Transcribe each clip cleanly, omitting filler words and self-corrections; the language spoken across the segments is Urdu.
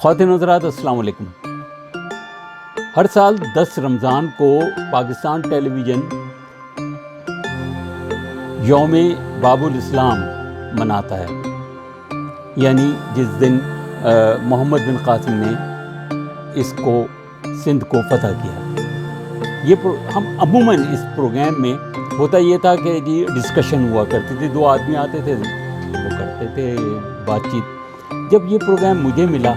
خواتین حضرات السلام علیکم۔ ہر سال 10 رمضان کو پاکستان ٹیلی ویژن یوم باب الاسلام مناتا ہے، یعنی جس دن محمد بن قاسم نے اس کو سندھ کو فتح کیا۔ ہم عموماً اس پروگرام میں ہوتا یہ تھا کہ جی ڈسکشن ہوا کرتی تھی، 2 آدمی آتے تھے وہ کرتے تھے بات چیت۔ جب یہ پروگرام مجھے ملا،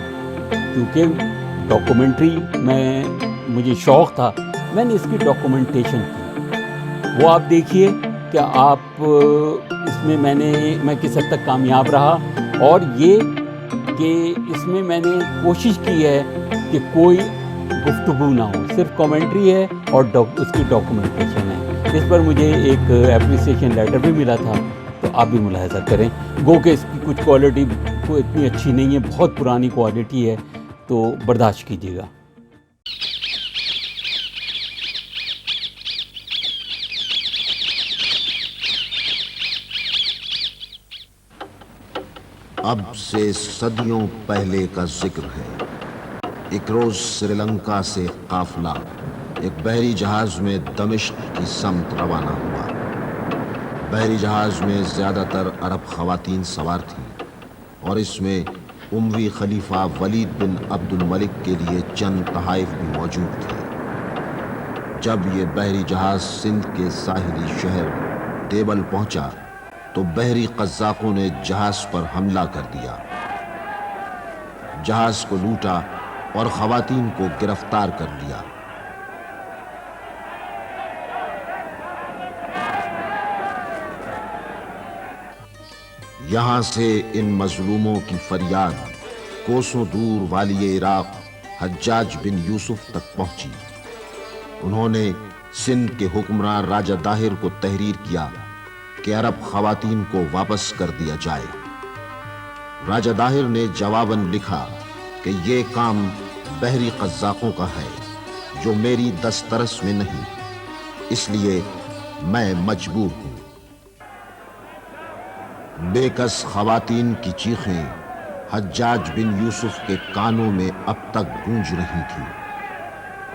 کیونکہ ڈاکومنٹری مجھے شوق تھا، میں نے اس کی ڈاکومنٹیشن کی۔ وہ آپ دیکھیے کہ آپ اس میں میں کس حد تک کامیاب رہا، اور یہ کہ اس میں نے کوشش کی ہے کہ کوئی گفتگو نہ ہو، صرف کامنٹری ہے اور اس کی ڈاکومنٹیشن ہے۔ اس پر مجھے ایک اپریسیشن لیٹر بھی ملا تھا، تو آپ بھی ملاحظہ کریں۔ گو کہ اس کی کچھ کوالٹی کوئی اتنی اچھی نہیں ہے، بہت پرانی کوالٹی ہے، تو برداشت کیجیے گا۔ اب سے صدیوں پہلے کا ذکر ہے۔ ایک روز سری لنکا سے قافلہ ایک بحری جہاز میں دمشق کی سمت روانہ ہوا۔ بحری جہاز میں زیادہ تر عرب خواتین سوار تھیں، اور اس میں اموی خلیفہ ولید بن عبد الملک کے لیے چند تحائف بھی موجود تھے۔ جب یہ بحری جہاز سندھ کے ساحلی شہر دیبل پہنچا تو بحری قزاقوں نے جہاز پر حملہ کر دیا، جہاز کو لوٹا اور خواتین کو گرفتار کر لیا۔ یہاں سے ان مظلوموں کی فریاد کوسوں دور والی عراق حجاج بن یوسف تک پہنچی۔ انہوں نے سندھ کے حکمراں راجہ داہر کو تحریر کیا کہ عرب خواتین کو واپس کر دیا جائے۔ راجہ داہر نے جواباً لکھا کہ یہ کام بحری قزاقوں کا ہے، جو میری دسترس میں نہیں، اس لیے میں مجبور ہوں۔ بے کس خواتین کی چیخیں حجاج بن یوسف کے کانوں میں اب تک گونج رہی تھیں۔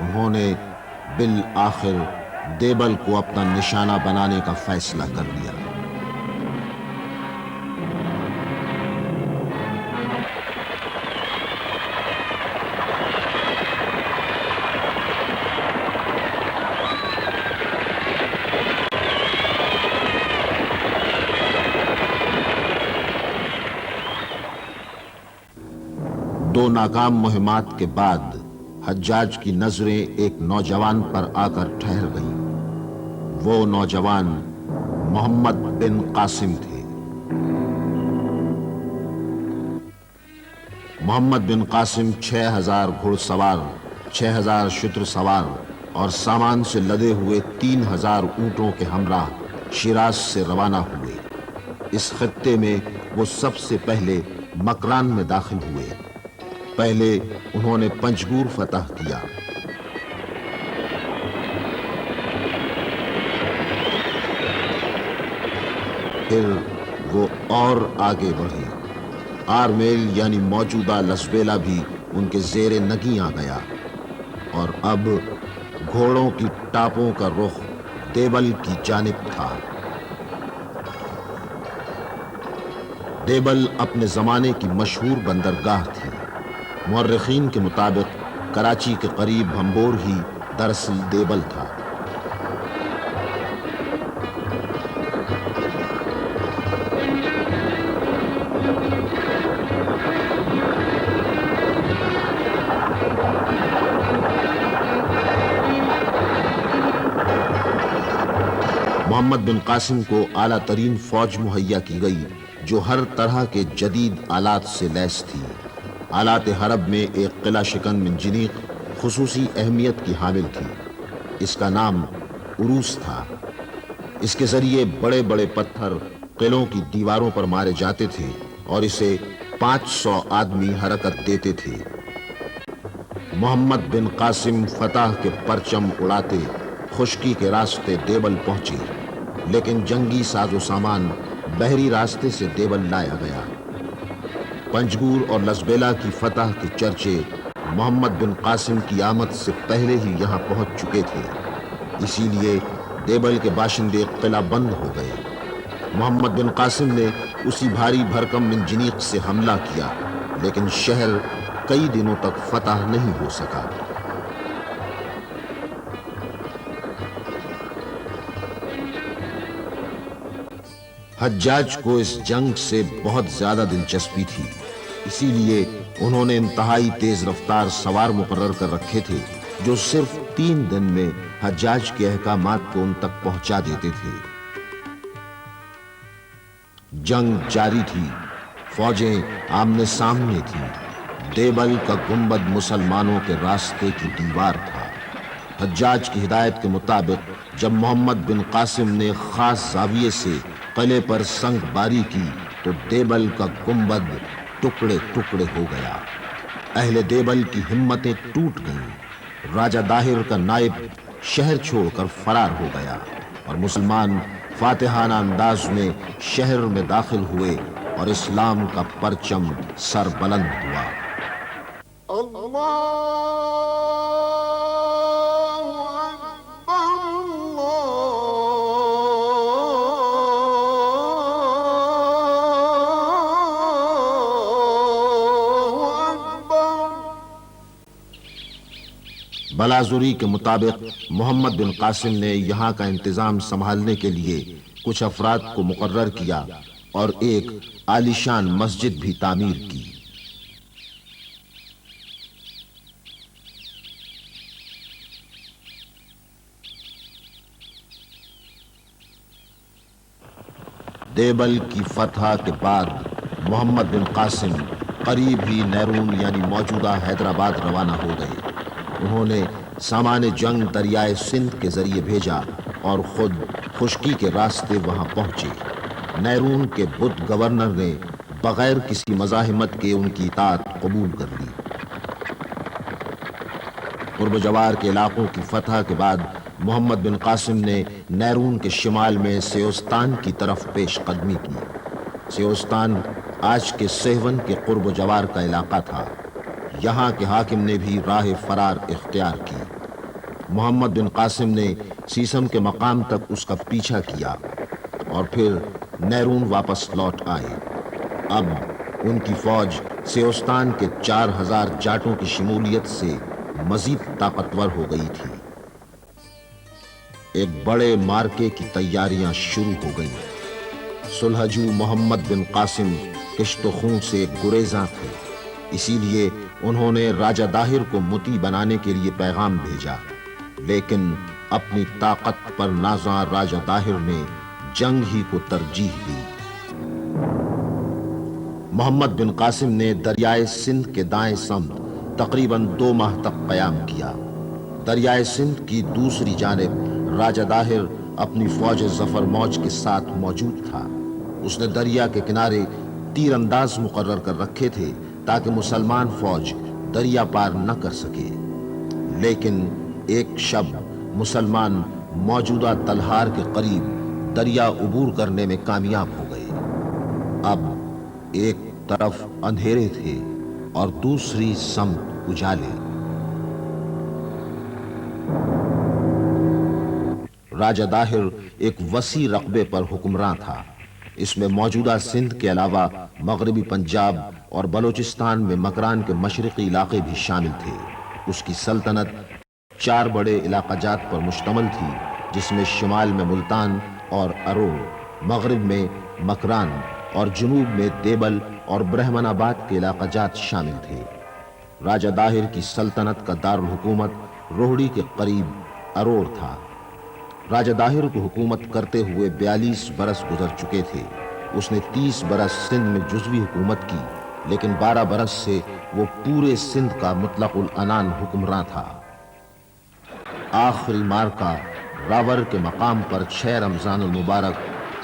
انہوں نے بالآخر دیبل کو اپنا نشانہ بنانے کا فیصلہ کر لیا۔ دو ناکام مہمات کے بعد حجاج کی نظریں ایک نوجوان پر آ کر ٹھہر گئیں۔ وہ نوجوان محمد بن قاسم تھے۔ محمد بن قاسم 6000 گھڑ سوار، 6000 شتر سوار اور سامان سے لدے ہوئے 3000 اونٹوں کے ہمراہ شیراز سے روانہ ہوئے۔ اس خطے میں وہ سب سے پہلے مکران میں داخل ہوئے۔ پہلے انہوں نے پنجگور فتح کیا، پھر وہ اور آگے بڑھے۔ آرمیل یعنی موجودہ لسبیلا بھی ان کے زیر نگیں آ گیا، اور اب گھوڑوں کی ٹاپوں کا رخ دیبل کی جانب تھا۔ دیبل اپنے زمانے کی مشہور بندرگاہ تھی۔ مورخین کے مطابق کراچی کے قریب بھمبور ہی دراصل دیبل تھا۔ محمد بن قاسم کو اعلیٰ ترین فوج مہیا کی گئی، جو ہر طرح کے جدید آلات سے لیس تھی۔ آلات حرب میں ایک قلعہ شکن منجنیق خصوصی اہمیت کی حامل تھی۔ اس کا نام عروس تھا۔ اس کے ذریعے بڑے بڑے پتھر قلعوں کی دیواروں پر مارے جاتے تھے، اور اسے 500 آدمی حرکت دیتے تھے۔ محمد بن قاسم فتح کے پرچم اڑاتے خشکی کے راستے دیبل پہنچے، لیکن جنگی ساز و سامان بحری راستے سے دیبل لایا گیا۔ پنجگور اور لسبیلا کی فتح کے چرچے محمد بن قاسم کی آمد سے پہلے ہی یہاں پہنچ چکے تھے، اسی لیے دیبل کے باشندے قلعہ بند ہو گئے۔ محمد بن قاسم نے اسی بھاری بھرکم منجنیق سے حملہ کیا، لیکن شہر کئی دنوں تک فتح نہیں ہو سکا۔ حجاج کو اس جنگ سے بہت زیادہ دلچسپی تھی، اسی لیے انہوں نے انتہائی تیز رفتار سوار مقرر کر رکھے تھے جو صرف 3 دن میں حجاج کے احکامات کو ان تک پہنچا دیتے تھے۔ جنگ جاری تھی، فوجیں آمنے سامنے تھیں۔ دیبل کا گنبد مسلمانوں کے راستے کی دیوار تھا۔ حجاج کی ہدایت کے مطابق جب محمد بن قاسم نے خاص زاویے سے قلعے پر سنگ باری کی تو دیبل کا گنبد ٹکڑے ٹکڑے ہو گیا۔ اہل دیبل کی ہمتیں ٹوٹ گئیں۔ راجہ داہر کا نائب شہر چھوڑ کر فرار ہو گیا اور مسلمان فاتحانہ انداز میں شہر میں داخل ہوئے اور اسلام کا پرچم سر بلند ہوا۔ بلازوری کے مطابق محمد بن قاسم نے یہاں کا انتظام سنبھالنے کے لیے کچھ افراد کو مقرر کیا اور ایک عالیشان مسجد بھی تعمیر کی۔ دیبل کی فتح کے بعد محمد بن قاسم قریب ہی نیرون یعنی موجودہ حیدرآباد روانہ ہو گئے۔ انہوں نے سامان جنگ دریائے سندھ کے ذریعے بھیجا اور خود خشکی کے راستے وہاں پہنچے۔ نیرون کے بدھ گورنر نے بغیر کسی مزاحمت کے ان کی اطاعت قبول کر لی۔ قرب جوار کے علاقوں کی فتح کے بعد محمد بن قاسم نے نیرون کے شمال میں سیوستان کی طرف پیش قدمی کی۔ سیوستان آج کے سہون کے قرب و جوار کا علاقہ تھا۔ یہاں کے حاکم نے بھی راہ فرار اختیار کی۔ محمد بن قاسم نے سیسم کے مقام تک اس کا پیچھا کیا اور پھر نیرون واپس لوٹ آئے۔ اب ان کی فوج سیوستان کے 4000 جاٹوں کی شمولیت سے مزید طاقتور ہو گئی تھی۔ ایک بڑے مارکے کی تیاریاں شروع ہو گئیں۔ سلحجو محمد بن قاسم کشت و خون سے گریزاں تھے، اسی لیے انہوں نے راجہ داہر کو مطیع بنانے کے لیے پیغام بھیجا، لیکن اپنی طاقت پر نازاں راجہ داہر نے جنگ ہی کو ترجیح دی۔ محمد بن قاسم نے دریائے سندھ کے دائیں سمت تقریباً 2 ماہ تک قیام کیا۔ دریائے سندھ کی دوسری جانب راجہ داہر اپنی فوج ظفر موج کے ساتھ موجود تھا۔ اس نے دریا کے کنارے تیر انداز مقرر کر رکھے تھے تاکہ مسلمان فوج دریا پار نہ کر سکے، لیکن ایک شب مسلمان موجودہ تلہار کے قریب دریا عبور کرنے میں کامیاب ہو گئے۔ اب ایک طرف اندھیرے تھے اور دوسری سمت اجالے۔ راجہ داہر ایک وسیع رقبے پر حکمراں تھا۔ اس میں موجودہ سندھ کے علاوہ مغربی پنجاب اور بلوچستان میں مکران کے مشرقی علاقے بھی شامل تھے۔ اس کی سلطنت 4 بڑے علاقہ جات پر مشتمل تھی، جس میں شمال میں ملتان اور ارور، مغرب میں مکران اور جنوب میں دیبل اور برہمن آباد کے علاقہ جات شامل تھے۔ راجہ داہر کی سلطنت کا دارالحکومت روہڑی کے قریب ارور تھا۔ راجہ داہر کو حکومت کرتے ہوئے 42 برس گزر چکے تھے۔ اس نے 30 برس سندھ میں جزوی حکومت کی، لیکن 12 برس سے وہ پورے سندھ کا مطلق العنان حکمراں تھا۔ آخری مارکہ راور کے مقام پر 6 رمضان المبارک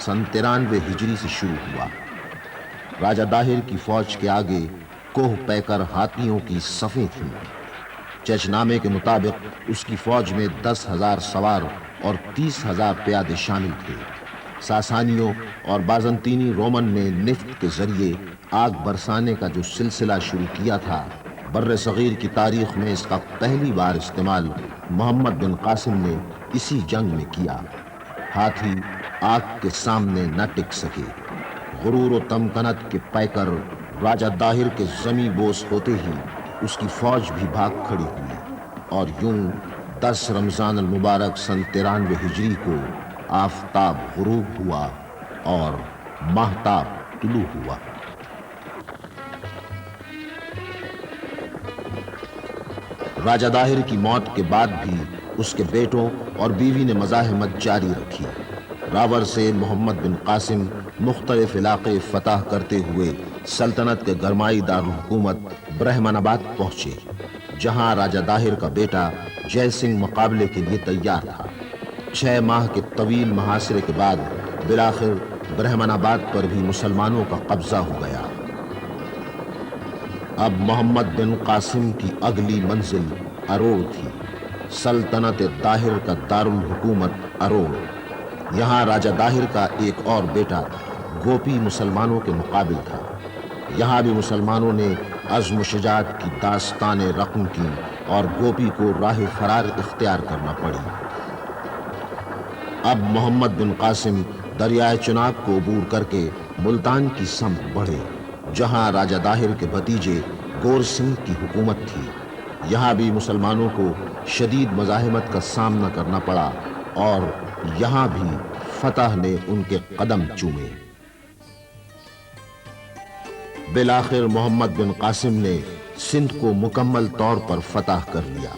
سن 93 ہجری سے شروع ہوا۔ راجہ داہر کی فوج کے آگے کوہ پیکر ہاتھیوں کی صفیں تھیں۔ چچ نامے کے مطابق اس کی فوج میں 10,000 سوار اور 30,000 پیادے شامل تھے۔ ساسانیوں اور بازنطینی رومن نے نفٹ کے ذریعے آگ برسانے کا جو سلسلہ شروع کیا تھا، بر صغیر کی تاریخ میں اس کا پہلی بار استعمال محمد بن قاسم نے اسی جنگ میں کیا۔ ہاتھی آگ کے سامنے نہ ٹک سکے۔ غرور و تمکنت کے پیکر راجہ داہر کے زمیں بوس ہوتے ہی اس کی فوج بھی بھاگ کھڑی ہوئی، اور یوں 10 رمضان المبارک سن 93 ہجری کو آفتاب غروب ہوا اور ماہتاب طلوع ہوا۔ راجہ داہر کی موت کے بعد بھی اس کے بیٹوں اور بیوی نے مزاحمت جاری رکھی۔ راور سے محمد بن قاسم مختلف علاقے فتح کرتے ہوئے سلطنت کے گرمائی دارالحکومت برہمن آباد پہنچے، جہاں راجہ داہر کا بیٹا جے سنگھ مقابلے کے لیے تیار تھا۔ 6 ماہ کے طویل محاصرے کے بعد بالآخر برہمن آباد پر بھی مسلمانوں کا قبضہ ہو گیا۔ اب محمد بن قاسم کی اگلی منزل اروڑ تھی۔ سلطنت داہر کا دارالحکومت اروڑ۔ یہاں راجہ داہر کا ایک اور بیٹا گوپی مسلمانوں کے مقابل تھا۔ یہاں بھی مسلمانوں نے عزم و شجاعت کی داستانیں رقم کی اور گوپی کو راہ فرار اختیار کرنا پڑی۔ اب محمد بن قاسم دریائے چناب کو عبور کر کے ملتان کی سمت بڑھے، جہاں راجہ داہر کے بھتیجے گور سنگھ کی حکومت تھی۔ یہاں بھی مسلمانوں کو شدید مزاحمت کا سامنا کرنا پڑا اور یہاں بھی فتح نے ان کے قدم چومے۔ بالآخر محمد بن قاسم نے سندھ کو مکمل طور پر فتح کر لیا۔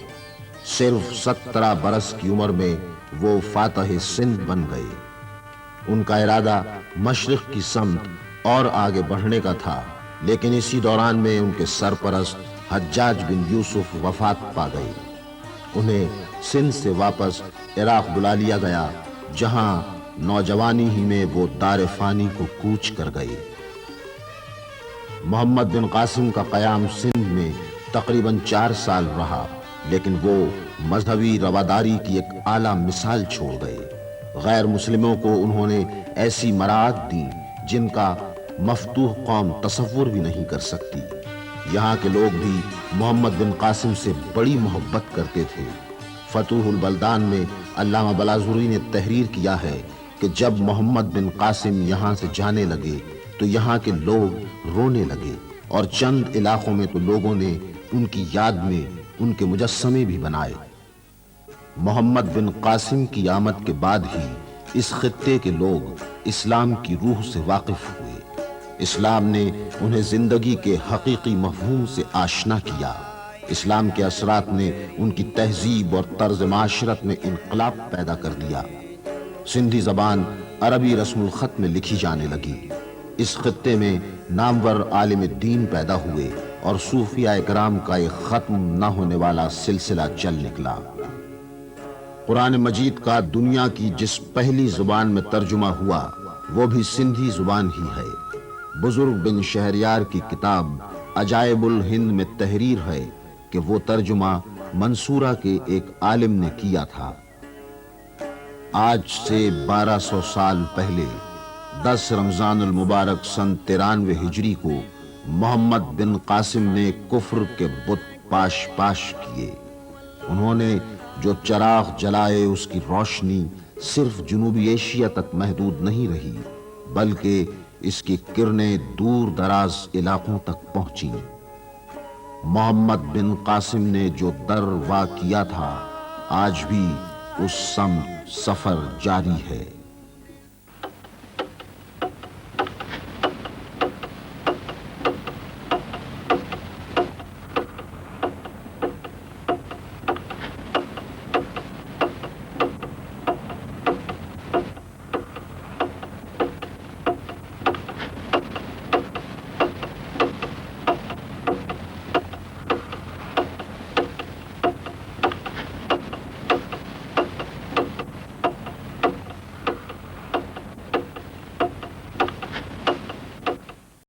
صرف 17 برس کی عمر میں وہ فاتح سندھ بن گئے۔ ان کا ارادہ مشرق کی سمت اور آگے بڑھنے کا تھا، لیکن اسی دوران میں ان کے سرپرست حجاج بن یوسف وفات پا گئے۔ انہیں سندھ سے واپس عراق بلا لیا گیا، جہاں نوجوانی ہی میں وہ دار فانی کو کوچ کر گئے۔ محمد بن قاسم کا قیام سندھ میں تقریباً 4 سال رہا، لیکن وہ مذہبی رواداری کی ایک اعلیٰ مثال چھوڑ گئے۔ غیر مسلموں کو انہوں نے ایسی مراعات دی جن کا مفتوح قوم تصور بھی نہیں کر سکتی۔ یہاں کے لوگ بھی محمد بن قاسم سے بڑی محبت کرتے تھے۔ فتوح البلدان میں علامہ بلازوری نے تحریر کیا ہے کہ جب محمد بن قاسم یہاں سے جانے لگے تو یہاں کے لوگ رونے لگے، اور چند علاقوں میں تو لوگوں نے ان کی یاد میں ان کے مجسمے بھی بنائے۔ محمد بن قاسم کی آمد کے بعد ہی اس خطے کے لوگ اسلام کی روح سے واقف ہوئے۔ اسلام نے انہیں زندگی کے حقیقی مفہوم سے آشنا کیا۔ اسلام کے اثرات نے ان کی تہذیب اور طرز معاشرت میں انقلاب پیدا کر دیا۔ سندھی زبان عربی رسم الخط میں لکھی جانے لگی۔ اس خطے میں نامور عالم دین پیدا ہوئے اور صوفیاء کرام کا ایک ختم نہ ہونے والا سلسلہ چل نکلا۔ قرآن مجید کا دنیا کی جس پہلی زبان میں ترجمہ ہوا وہ بھی سندھی زبان ہی ہے۔ بزرگ بن شہریار کی کتاب عجائب الہند میں تحریر ہے کہ وہ ترجمہ منصورہ کے ایک عالم نے کیا تھا۔ آج سے 1200 سال پہلے 10 رمضان المبارک سن 93 ہجری کو محمد بن قاسم نے کفر کے بت پاش پاش کیے۔ انہوں نے جو چراغ جلائے اس کی روشنی صرف جنوبی ایشیا تک محدود نہیں رہی، بلکہ اس کی کرنیں دور دراز علاقوں تک پہنچیں۔ محمد بن قاسم نے جو در وا کیا تھا، آج بھی اس سمت سفر جاری ہے۔